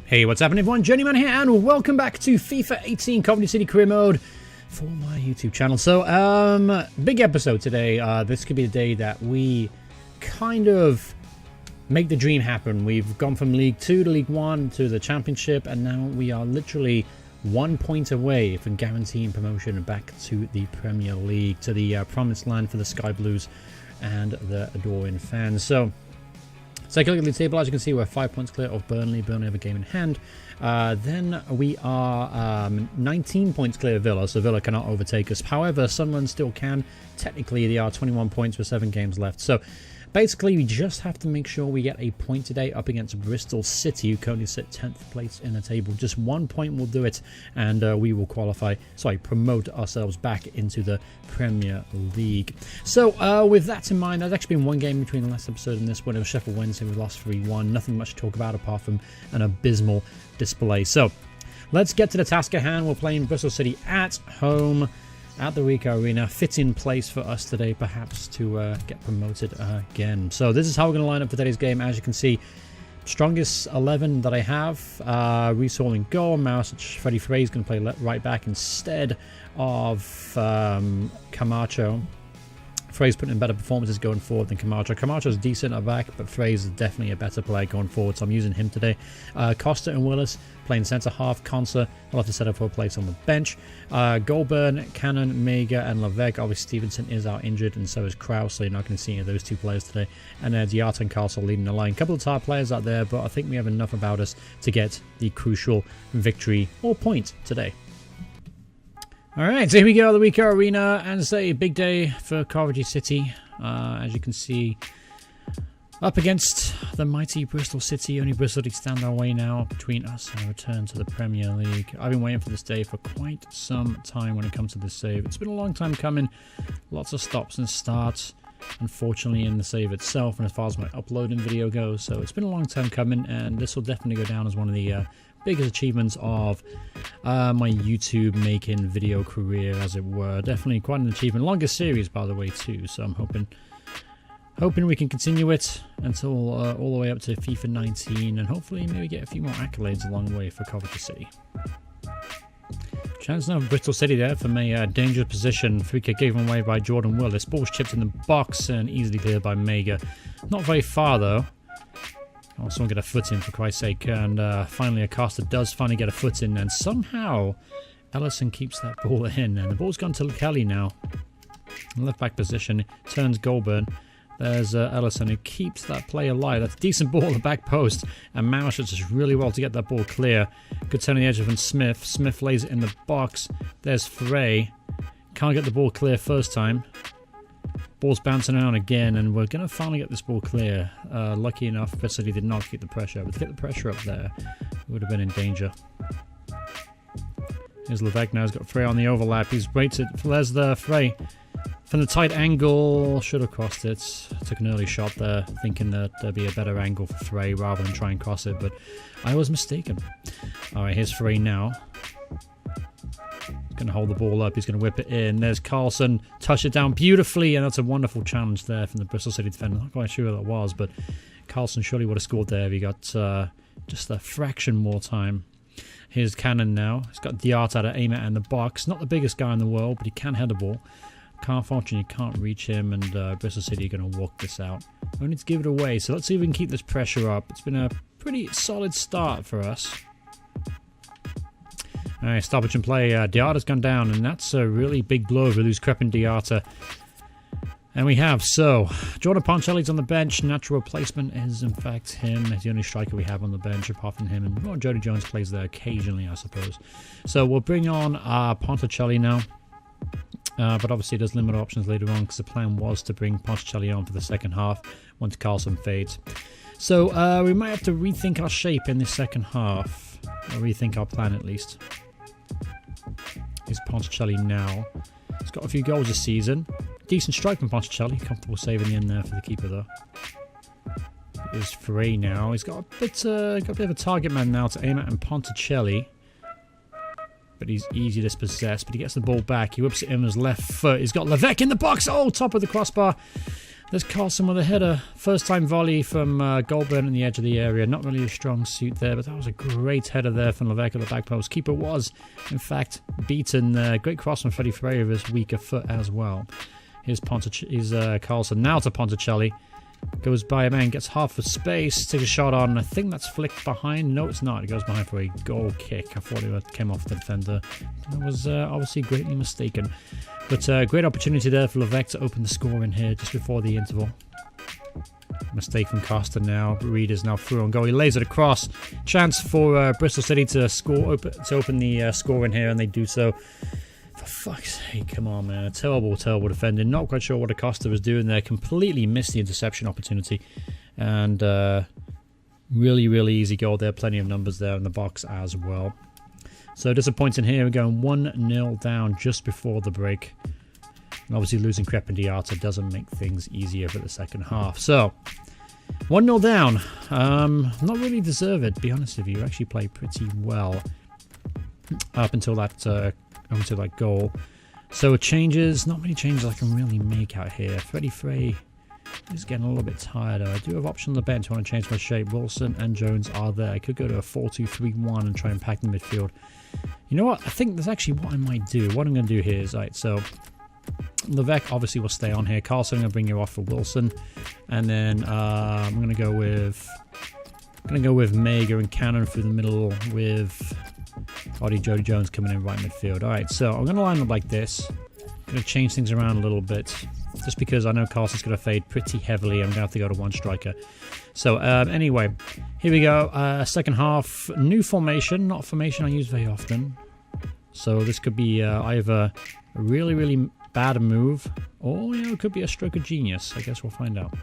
Hey, what's happening everyone? Journeyman here and welcome back to FIFA 18 Coventry City Career Mode for my YouTube channel. So, big episode today. This could be the day that we kind of make the dream happen. We've gone from League 2 to League 1 to the Championship, and now we are literally 1 point away from guaranteeing promotion back to the Premier League, to the promised land for the Sky Blues and the adoring fans. So, take a look at the table. As you can see, we're 5 points clear of Burnley. Burnley have a game in hand. Then we are 19 points clear of Villa, so Villa cannot overtake us. However, Sunderland still can. Technically, they are 21 points with 7 games left. So, basically, we just have to make sure we get a point today up against Bristol City, who currently sit 10th place in the table. Just 1 point will do it, and we will promote ourselves back into the Premier League. So, with that in mind, there's actually been one game between the last episode and this one. It was Sheffield Wednesday. We lost 3-1. Nothing much to talk about apart from an abysmal display. So, let's get to the task at hand. We're playing Bristol City at home at the Ricoh Arena. Fitting place for us today, perhaps, to get promoted again. So this is how we're going to line up for today's game. As you can see, strongest 11 that I have. Reese Hall in goal. Freddie Frey is going to play right back instead of Camacho. Frey's putting in better performances going forward than Camacho. Camacho's decent at back, but Frey's is definitely a better player going forward, so I'm using him today. Costa and Willis playing centre-half. Conser will have to set up for a place on the bench. Goulburn, Cannon, Mega, and Levesque. Obviously, Stevenson is out injured, and so is Kraus, so you're not going to see any of those two players today. And Diarra and Castle leading the line. A couple of tired players out there, but I think we have enough about us to get the crucial victory or point today. Alright, so here we go, the Ricoh Arena, and it's a big day for Coventry City. As you can see, up against the mighty Bristol City. Only Bristol City stand our way now between us and a return to the Premier League. I've been waiting for this day for quite some time when it comes to this save. It's been a long time coming, lots of stops and starts, unfortunately, in the save itself, and as far as my uploading video goes. So it's been a long time coming, and this will definitely go down as one of the biggest achievements of my YouTube making video career, as it were. Definitely quite an achievement. Longest series, by the way, too. So I'm hoping we can continue it until all the way up to FIFA 19, and hopefully maybe get a few more accolades along the way for Coventry City. Chance now of Bristol City there from a dangerous position. Free kick given away by Jordan Willis. Ball's chipped in the box and easily cleared by Mega. Not very far though. Oh, someone get a foot in, for Christ's sake. And finally, Acosta does finally get a foot in. And somehow, Ellison keeps that ball in. And the ball's gone to Kelly now. Left back position. Turns Goulburn. There's Ellison who keeps that play alive. That's a decent ball at the back post. And Mausch does really well to get that ball clear. Good turn on the edge from Smith. Smith lays it in the box. There's Frey. Can't get the ball clear first time. Ball's bouncing around again, and we're going to finally get this ball clear. Lucky enough, Bristol City did not keep the pressure, but to get the pressure up there, we would have been in danger. Here's Levesque now. He's got Frey on the overlap. He's waited. There's the Frey from the tight angle. Should have crossed it. Took an early shot there, thinking that there'd be a better angle for Frey rather than try and cross it, but I was mistaken. Alright, here's Frey now. Going to hold the ball up. He's going to whip it in. There's Carlson. Touch it down beautifully. And that's a wonderful challenge there from the Bristol City defender. Not quite sure who that was, but Carlson surely would have scored there if he got just a fraction more time. Here's Cannon now. He's got Diarra to aim at in the box. Not the biggest guy in the world, but he can head the ball. Unfortunately, you can't reach him, and Bristol City are going to walk this out. We need to give it away, so let's see if we can keep this pressure up. It's been a pretty solid start for us. Alright, stoppage and play. Diarra's gone down, and that's a really big blow if we lose Crep and Diarra. And we have, so, Jordan Poncelli's on the bench. Natural replacement is, in fact, him. He's the only striker we have on the bench, apart from him. And Jody Jones plays there occasionally, I suppose. So we'll bring on Poncelli now. But obviously there's limited options later on, because the plan was to bring Poncelli on for the second half once Carlson fades. So we might have to rethink our shape in this second half. Or rethink our plan, at least. Here's Poncelli now. He's got a few goals this season. Decent strike from Poncelli. Comfortable save in the end there for the keeper, though. Here's Frey now. He's got a bit of a target man now to aim at, and Poncelli. But he's easy to dispossess. But he gets the ball back. He whips it in with his left foot. He's got Levesque in the box. Oh, top of the crossbar. There's Carlson with a header. First time volley from Goldburn in the edge of the area. Not really a strong suit there, but that was a great header there from Levesque at the back post. Keeper was, in fact, beaten. Great cross from Freddie Freire with his weaker foot as well. Here's Carlson now to Ponticelli. Goes by a man, gets half a space, takes a shot on. I think that's flicked behind. No, it's not. It goes behind for a goal kick. I thought it came off the defender. I was obviously greatly mistaken. But great opportunity there for Levesque to open the score in here just before the interval. Mistake from Costa now. Reed is now through on goal. He lays it across. Chance for Bristol City to open the score in here, and they do so. For fuck's sake, come on, man. Terrible, terrible defending. Not quite sure what Acosta was doing there. Completely missed the interception opportunity. And really, really easy goal there. Plenty of numbers there in the box as well. So disappointing here. We're going 1-0 down just before the break. And obviously losing Crepin-Diata doesn't make things easier for the second half. So, 1-0 down. Not really deserve it, to be honest with you. Actually played pretty well up until that goal. So changes, not many changes I can really make out here. Freddie Frey is getting a little bit tired. I do have option on the bench. I want to change my shape. Wilson and Jones are there. I could go to a 4-2-3-1 and try and pack the midfield. You know what? I think that's actually what I might do. What I'm going to do here is, right, so Levesque obviously will stay on here. Carlson, I'm going to bring you off for Wilson. And then I'm going to go with Mager and Cannon through the middle with Jody Jones coming in right midfield. Alright, so I'm going to line up like this. I'm going to change things around a little bit. Just because I know Carlson's going to fade pretty heavily. I'm going to have to go to one striker. So, anyway, here we go. Second half, new formation. Not a formation I use very often. So this could be either a really, really bad move, or, you know, it could be a stroke of genius. I guess we'll find out.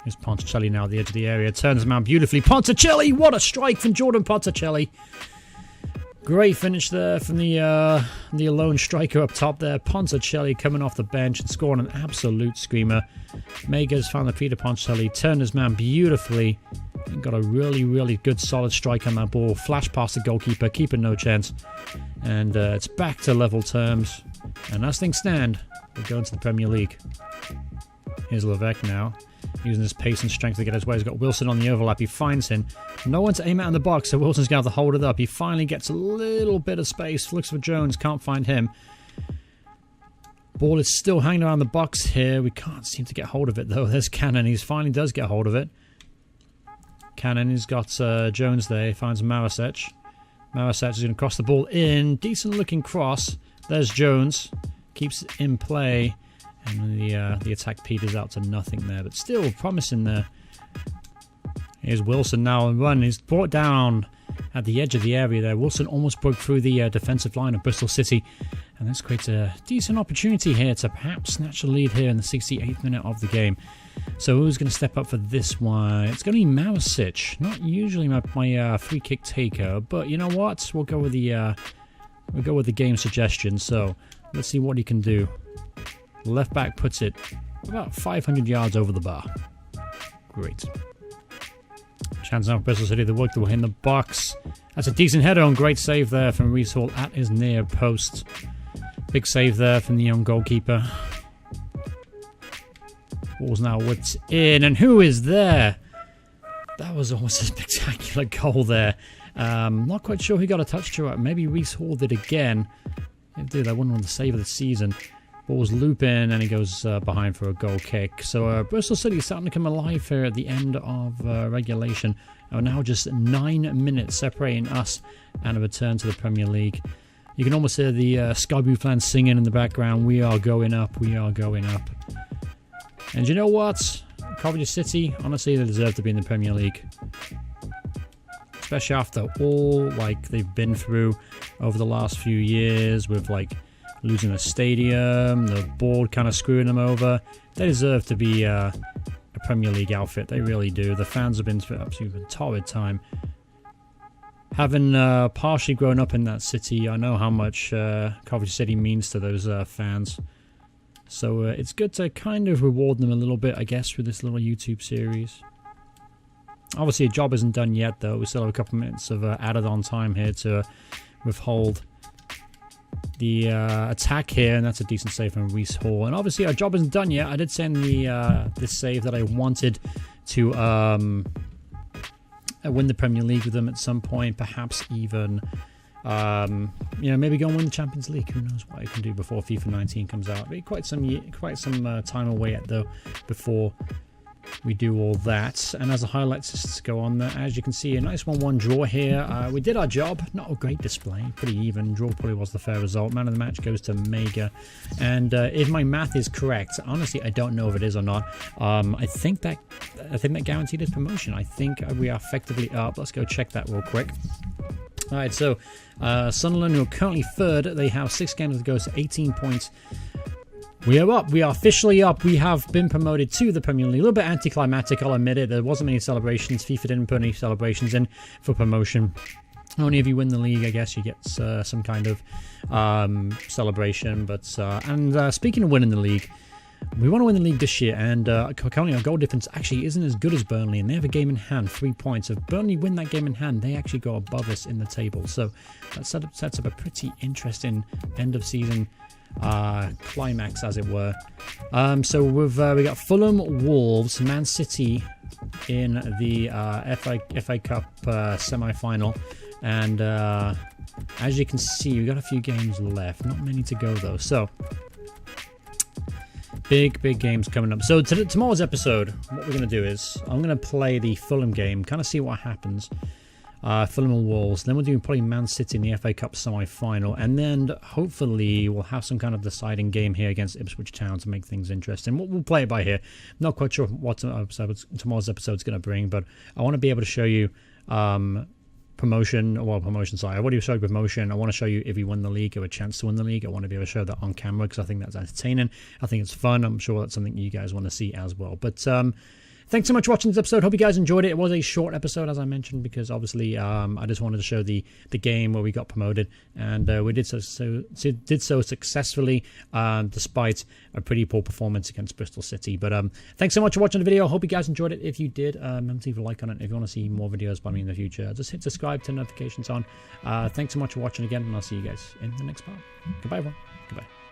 Here's Ponticelli now at the edge of the area. Turns him out beautifully. Ponticelli! What a strike from Jordan Ponticelli. Great finish there from the lone striker up top there. Ponticelli coming off the bench and scoring an absolute screamer. Megas found the Peter Ponticelli. Turned his man beautifully. And got a really, really good solid strike on that ball. Flash past the goalkeeper. Keeper no chance. And it's back to level terms. And as things stand, we're going to the Premier League. Here's Levesque now. Using his pace and strength to get his way. He's got Wilson on the overlap. He finds him. No one to aim at in the box, so Wilson's going to have to hold it up. He finally gets a little bit of space. Looks for Jones. Can't find him. Ball is still hanging around the box here. We can't seem to get hold of it, though. There's Cannon. He finally does get hold of it. Cannon has got Jones there. He finds Marasec. Marasec is going to cross the ball in. Decent looking cross. There's Jones. Keeps it in play. And the attack peters out to nothing there, but still promising there. Here's Wilson now on run. He's brought down at the edge of the area there. Wilson almost broke through the defensive line of Bristol City. And this creates a decent opportunity here to perhaps snatch a lead here in the 68th minute of the game. So who's going to step up for this one? It's going to be Marasec. Not usually my free kick taker, but you know what? We'll go with the game suggestion. So let's see what he can do. Left back puts it about 500 yards over the bar. Great. Chance now for Bristol City. The work that will hit in the box. That's a decent header on. Great save there from Reese Hall at his near post. Big save there from the young goalkeeper. Ball's now whipped in. And who is there? That was almost a spectacular goal there. Not quite sure who got a touch to it. Maybe Reese Hall did again. If they did, I wouldn't want the save of the season. Ball's looping and he goes behind for a goal kick. So Bristol City is starting to come alive here at the end of regulation. And we're now just 9 minutes separating us and a return to the Premier League. You can almost hear the Sky Blue fans singing in the background. We are going up. We are going up. And you know what? Coventry City, honestly, they deserve to be in the Premier League. Especially after all they've been through over the last few years with losing a stadium, the board kind of screwing them over. They deserve to be a Premier League outfit. They really do. The fans have been through an absolutely torrid time. Having partially grown up in that city, I know how much Coventry City means to those fans. So it's good to kind of reward them a little bit, I guess, with this little YouTube series. Obviously, a job isn't done yet, though. We still have a couple minutes of added on time here to withhold the attack here, and that's a decent save from Reece Hall. And obviously our job isn't done yet. I did send the this save that I wanted to win the Premier League with them at some point, perhaps even maybe go and win the Champions League. Who knows what I can do before FIFA 19 comes out. It'll be quite some time away yet though before we do all that. And as the highlights just go on there, as you can see, a nice 1-1 draw here. We did our job. Not a great display, pretty even. Draw probably was the fair result. Man of the match goes to Mega. And if my math is correct, honestly I don't know if it is or not. I think that guaranteed his promotion. I think we are effectively up. Let's go check that real quick. Alright, so Sunderland, who are currently third, they have 6 games to go, so 18 points. We are up. We are officially up. We have been promoted to the Premier League. A little bit anticlimactic, I'll admit it. There wasn't many celebrations. FIFA didn't put any celebrations in for promotion. Only if you win the league, I guess, you get some kind of celebration. But speaking of winning the league, we want to win the league this year, and currently our goal difference actually isn't as good as Burnley, and they have a game in hand, 3 points. If Burnley win that game in hand, they actually go above us in the table. So that sets up a pretty interesting end of season climax, as it were. So we got Fulham, Wolves, Man City in the FA Cup semi-final, and as you can see, we've got a few games left, not many to go though. So big games coming up. So tomorrow's episode, what we're going to do is I'm going to play the Fulham game, kind of see what happens. Fulham and Wolves. Then we'll do probably Man City in the FA Cup semi-final, and then hopefully we'll have some kind of deciding game here against Ipswich Town to make things interesting. We'll play it by here. Not quite sure what tomorrow's episode is going to bring, but I want to be able to show you promotion. Sorry, I already showed promotion. I want to show you if we win the league or a chance to win the league. I want to be able to show that on camera because I think that's entertaining. I think it's fun. I'm sure that's something you guys want to see as well. But thanks so much for watching this episode. Hope you guys enjoyed it. It was a short episode, as I mentioned, because obviously I just wanted to show the game where we got promoted, and we did so successfully despite a pretty poor performance against Bristol City. But thanks so much for watching the video. Hope you guys enjoyed it. If you did, remember to leave a like on it. If you want to see more videos by me in the future, just hit subscribe, turn notifications on. Thanks so much for watching again, and I'll see you guys in the next part. Goodbye, everyone. Goodbye.